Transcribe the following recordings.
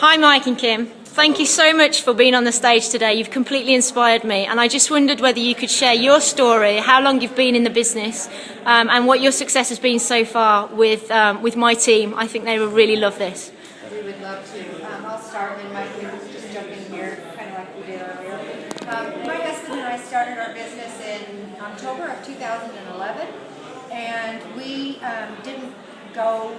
Hi Mike and Kim, thank you so much for being on the stage today. You've completely inspired me, and I just wondered whether you could share your story, how long you've been in the business, and what your success has been so far with my team. I think they will really love this. We would love to. I'll start, and Mike can just jump in here, kind of like we did earlier. My husband and I started our business in October of 2011, and we didn't go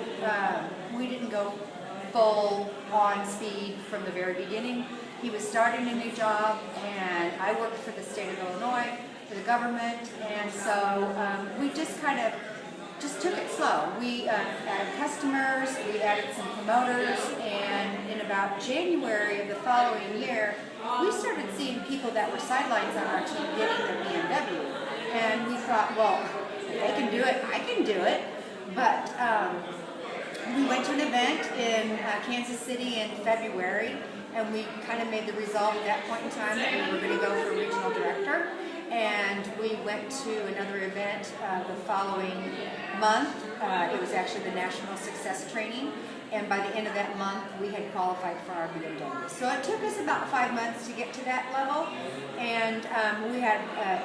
full on speed from the very beginning. He was starting a new job, and I worked for the state of Illinois, for the government, and so we just took it slow. We added customers, we added some promoters, and in about January of the following year, we started seeing people that were sidelines on our team getting their BMW. And we thought, well, if they can do it, I can do it. But we went to an event in Kansas City in February, and we kind of made the resolve at that point in time that we were going to go for regional director. And we went to another event the following month. It was actually the National Success Training, and by the end of that month, we had qualified for our BMW. So it took us about 5 months to get to that level, and we had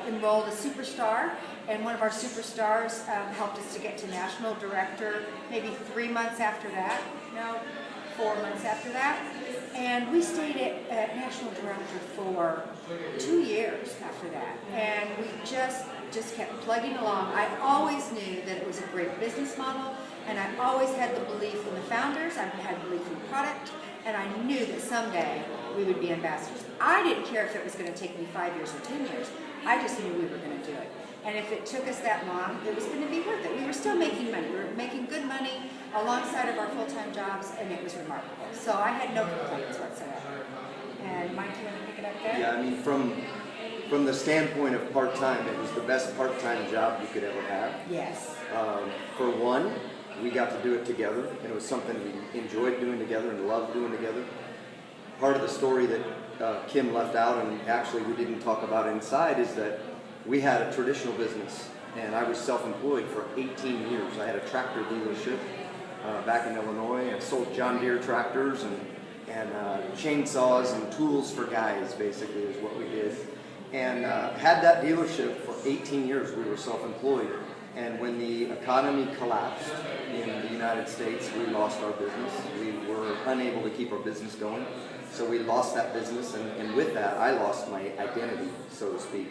enrolled a superstar, and one of our superstars helped us to get to National Director maybe 3 months after that. No, 4 months after that. And we stayed at National Director for 2 years after that. And we just kept plugging along. I always knew that it was a great business model, and I always had the belief in the founders, I had belief in the product, and I knew that someday we would be ambassadors. I didn't care if it was going to take me 5 years or 10 years. I just knew we were going to do it. And if it took us that long, it was going to be worth it. We were still making money. We were making good money alongside of our full-time jobs, and it was remarkable. So I had no complaints whatsoever. And Mike, do you want to pick it up there? Yeah, I mean, from the standpoint of part-time, it was the best part-time job you could ever have. Yes. For one, we got to do it together, and it was something we enjoyed doing together and loved doing together. Part of the story that Kim left out, and actually we didn't talk about inside, is that we had a traditional business, and I was self-employed for 18 years. I had a tractor dealership back in Illinois, and sold John Deere tractors and chainsaws and tools for guys, basically, is what we did. And had that dealership for 18 years. We were self-employed. And when the economy collapsed in the United States, we lost our business. We were unable to keep our business going. So we lost that business, and with that, I lost my identity, so to speak.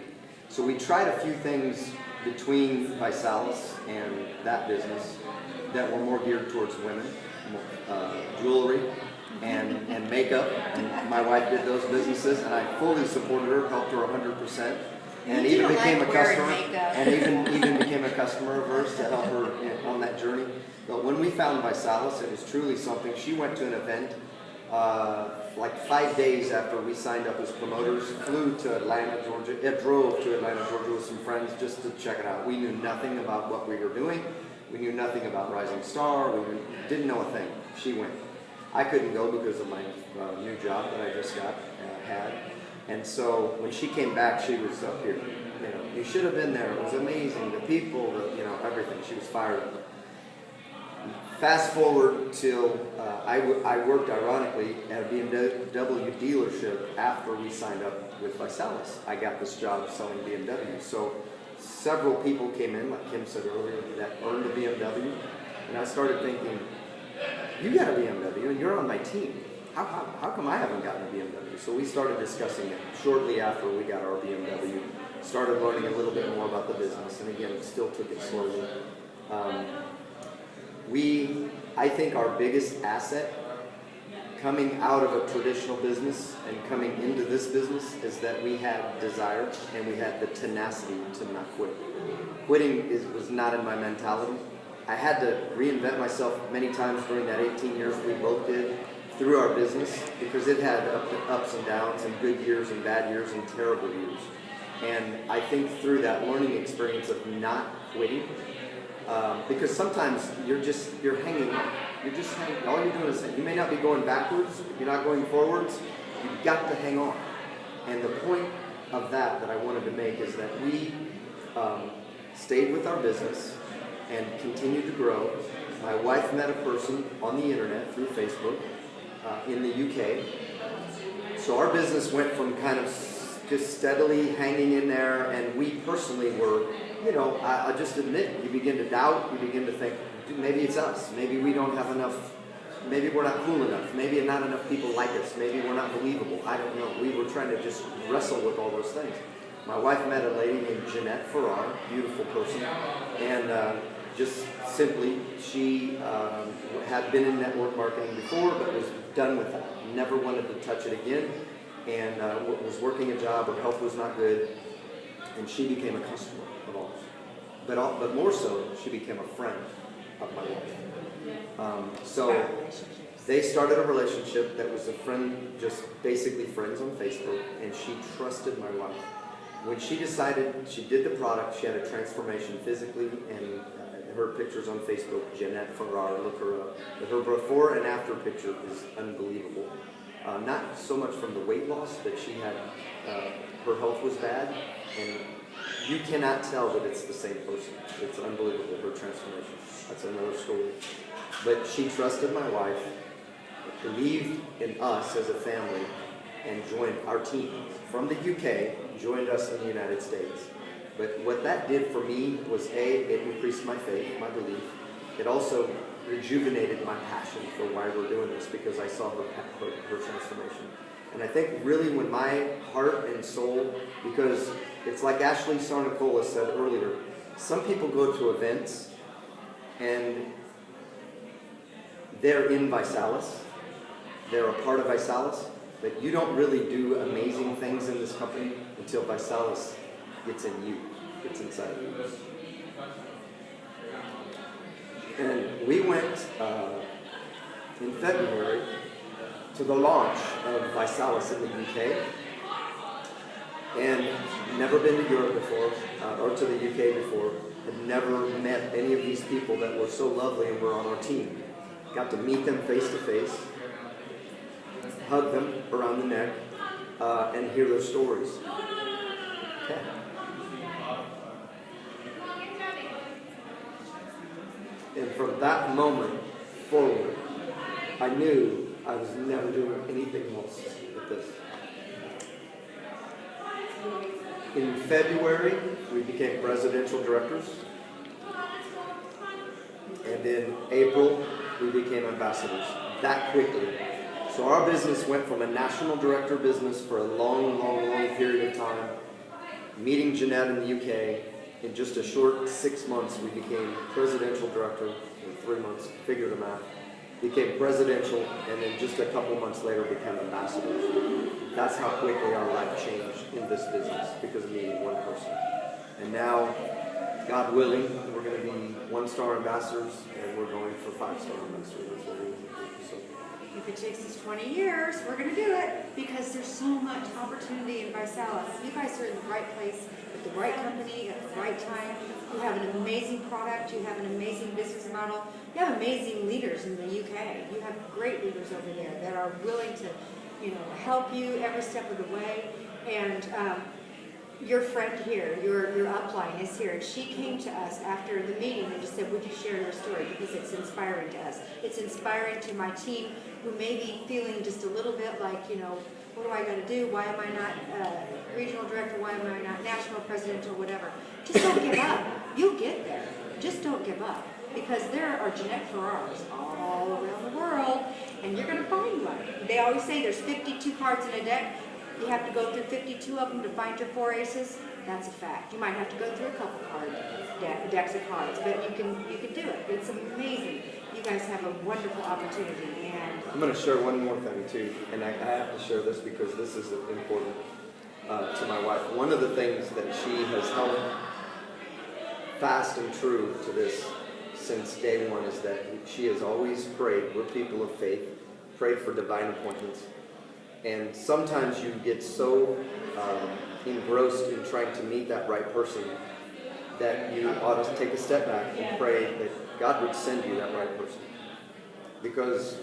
So we tried a few things between Visalis and that business that were more geared towards women, jewelry and makeup. And my wife did those businesses, and I fully supported her, helped her 100%. And even became a customer, and even became a customer of hers to help her on that journey. But when we found Visalis, it was truly something. She went to an event like 5 days after we signed up as promoters, flew to Atlanta, Georgia, drove to Atlanta, Georgia with some friends just to check it out. We knew nothing about what we were doing. We knew nothing about Rising Star. We didn't know a thing. She went. I couldn't go because of my new job that I just had. And so when she came back, she was up here. You know, you should have been there. It was amazing. The people, everything. She was fired up. Fast forward till I worked, ironically, at a BMW dealership after we signed up with Visalis. I got this job selling BMWs. So several people came in, like Kim said earlier, that earned a BMW. And I started thinking, you got a BMW and you're on my team. How come I haven't gotten a BMW? So we started discussing it shortly after we got our BMW. Started learning a little bit more about the business, and again, still took it slowly. I think our biggest asset coming out of a traditional business and coming into this business is that we had desire and we had the tenacity to not quit. Quitting was not in my mentality. I had to reinvent myself many times during that 18 years we both did through our business, because it had ups and downs and good years and bad years and terrible years. And I think through that learning experience of not quitting, because sometimes you're hanging on. You're just hanging. All you're doing is you may not be going backwards. You're not going forwards. You've got to hang on. And the point of that I wanted to make is that we stayed with our business and continued to grow. My wife met a person on the internet through Facebook in the UK. So our business went from kind of just steadily hanging in there, and we personally were, you know, I just admit, you begin to doubt, you begin to think, maybe it's us, maybe we don't have enough, maybe we're not cool enough, maybe not enough people like us, maybe we're not believable, I don't know. We were trying to just wrestle with all those things. My wife met a lady named Jeanette Farrar, beautiful person, and just simply, she had been in network marketing before, but was done with that. Never wanted to touch it again, and was working a job. Her health was not good, and she became a customer of ours. But more so, she became a friend of my wife. So they started a relationship that was a friend, just basically friends on Facebook, and she trusted my wife. When she decided she did the product, she had a transformation physically, and her pictures on Facebook, Jeanette Farrar, look her up. But her before and after picture is unbelievable. Not so much from the weight loss, but she had, her health was bad, and you cannot tell that it's the same person. It's unbelievable, her transformation. That's another story. But she trusted my wife, believed in us as a family, and joined our team. From the UK, joined us in the United States. But what that did for me was it increased my faith, my belief. It also rejuvenated my passion for why we're doing this, because I saw her transformation. And I think really when my heart and soul, because it's like Ashley Sarnicola said earlier, some people go to events and they're in Visalis, they're a part of Visalis, but you don't really do amazing things in this company until Visalis gets in you, gets inside of you. And we went in February to the launch of Visalis in the UK, and never been to Europe before, or to the UK before, had never met any of these people that were so lovely and were on our team. Got to meet them face to face, hug them around the neck, and hear their stories. Okay. And from that moment forward, I knew I was never doing anything else with this. In February, we became presidential directors. And in April, we became ambassadors. That quickly. So our business went from a national director business for a long, long, long period of time, meeting Jeanette in the UK. In just a short 6 months, we became presidential director. In 3 months, figure the math. Became presidential, and then just a couple months later, became ambassadors. That's how quickly our life changed in this business because of meeting one person. And now, God willing, we're going to be 1-star ambassadors, and we're going for 5-star ambassadors. That's what we're going to do. So. If it takes us 20 years, we're going to do it because there's so much opportunity in Visalis. You guys are in the right place at the right company at the right time. You have an amazing product. You have an amazing business model. You have amazing leaders in the UK. You have great leaders over there that are willing to, help you every step of the way. And your friend here, your upline is here. And she came to us after the meeting and just said, would you share your story? Because it's inspiring to us. It's inspiring to my team who may be feeling just a little bit like, what do I got to do? Why am I not regional director? Why am I not national president or whatever? Just don't give up. You'll get there. Just don't give up. Because there are Jeanette Farrars all around the world, and you're going to find one. They always say there's 52 cards in a deck. You have to go through 52 of them to find your 4 aces. That's a fact. You might have to go through a couple decks of cards, but you can do it. It's amazing. You guys have a wonderful opportunity. And I'm going to share one more thing too, and I have to share this because this is important to my wife. One of the things that she has held fast and true to this since day one is that she has always prayed. We're people of faith. Prayed for divine appointments. And sometimes you get so engrossed in trying to meet that right person that you ought to take a step back and pray that God would send you that right person. Because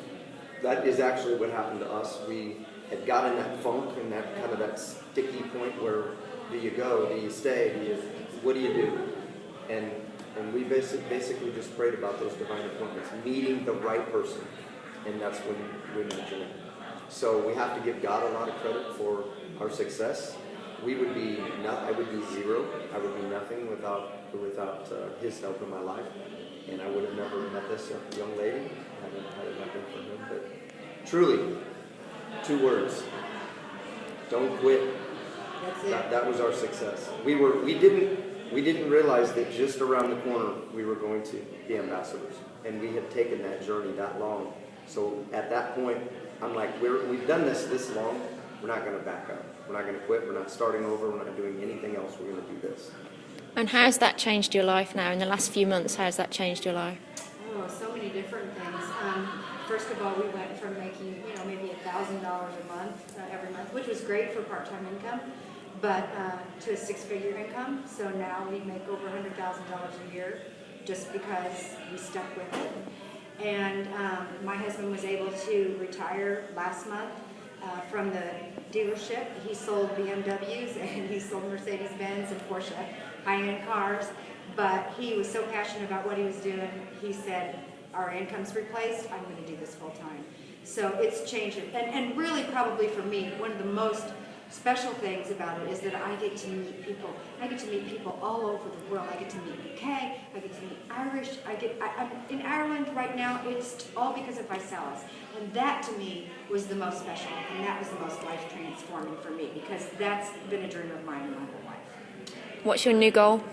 that is actually what happened to us. We had got in that funk and that kind of that sticky point where do you go, do you stay, what do you do? And we basically just prayed about those divine appointments, meeting the right person. and that's when we met Julie. So we have to give God a lot of credit for our success. I would be zero. I would be nothing without His help in my life, and I would have never met this young lady had it not been for Him. But truly, 2 words: don't quit. That's it. That was our success. We didn't realize that just around the corner we were going to be ambassadors, and we had taken that journey that long. So at that point, I'm like, we've done this long. We're not going to back up. We're not going to quit. We're not starting over. We're not doing anything else. We're going to do this. And how's that changed your life now? In the last few months, how's that changed your life? Oh, so many different things. First of all, we went from making, maybe $1,000 a month every month, which was great for part-time income, but to a 6-figure income. So now we make over $100,000 a year just because we stuck with it. And my husband was able to retire last month from the dealership. He sold BMWs and he sold Mercedes-Benz and Porsche, high-end cars. But he was so passionate about what he was doing, he said, our income's replaced, I'm going to do this full time. So it's changed. And really probably for me, one of the most special things about it is that I get to meet people. I get to meet people all over the world. I get to meet UK, I get to meet Irish, I'm in Ireland right now. It's all because of Visalis. And that to me was the most special, and that was the most life transforming for me, because that's been a dream of mine my whole life. What's your new goal?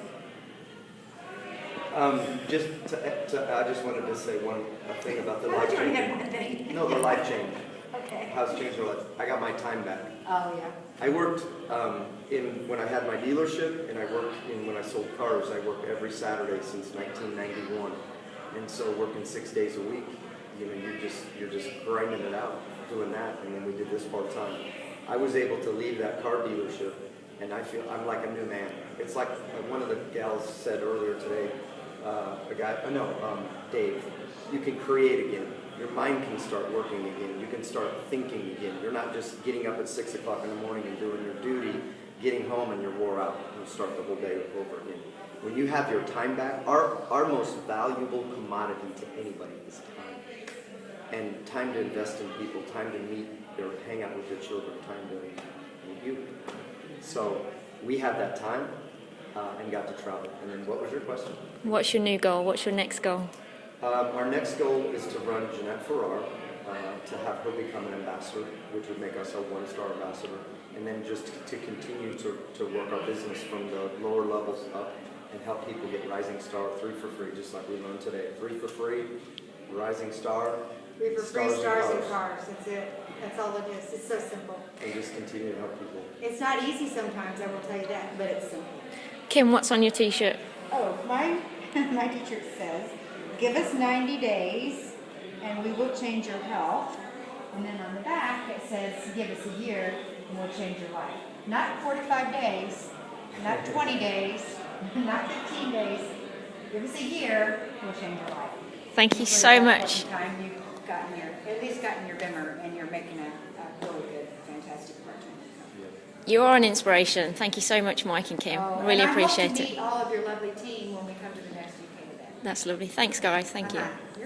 I just wanted to say one thing about the life You only had change. one thing. No, the life change. Okay. How's it changed my life? I got my time back. Oh, yeah. I worked when I had my dealership, and I worked when I sold cars. I worked every Saturday since 1991, and so working 6 days a week. You're just grinding it out, doing that, and then we did this part time. I was able to leave that car dealership, and I feel I'm like a new man. It's like one of the gals said earlier today. Dave. You can create again. Your mind can start working again. You can start thinking again. You're not just getting up at 6 o'clock in the morning and doing your duty, getting home and you're wore out. You start the whole day over again. When you have your time back, our most valuable commodity to anybody is time. And time to invest in people, time to meet or hang out with your children, time to meet you. So we have that time and got to travel. And then what was your question? What's your new goal? What's your next goal? Our next goal is to run Jeanette Farrar, to have her become an ambassador, which would make us a 1-star ambassador, and then just to continue to work our business from the lower levels up and help people get Rising Star 3 for free, just like we learned today. 3 for free, Rising Star. 3 for free, stars and cars. That's it. That's all it is. It's so simple. And just continue to help people. It's not easy sometimes, I will tell you that, but it's simple. Kim, what's on your t-shirt? Oh, my t-shirt says, give us 90 days and we will change your health. And then on the back it says, give us a year and we'll change your life. Not 45 days, not 20 days, not 15 days. Give us a year, we'll change your life. Thank you so much. Time you've at least gotten your BIMmer, and you're making a really good, fantastic part-time income. You are an inspiration. Thank you so much, Mike and Kim. Oh, Really and appreciate I hope to it. meet all of your lovely team when we come to the next UK event. That's lovely. Thanks, guys. Thank you. Uh-huh.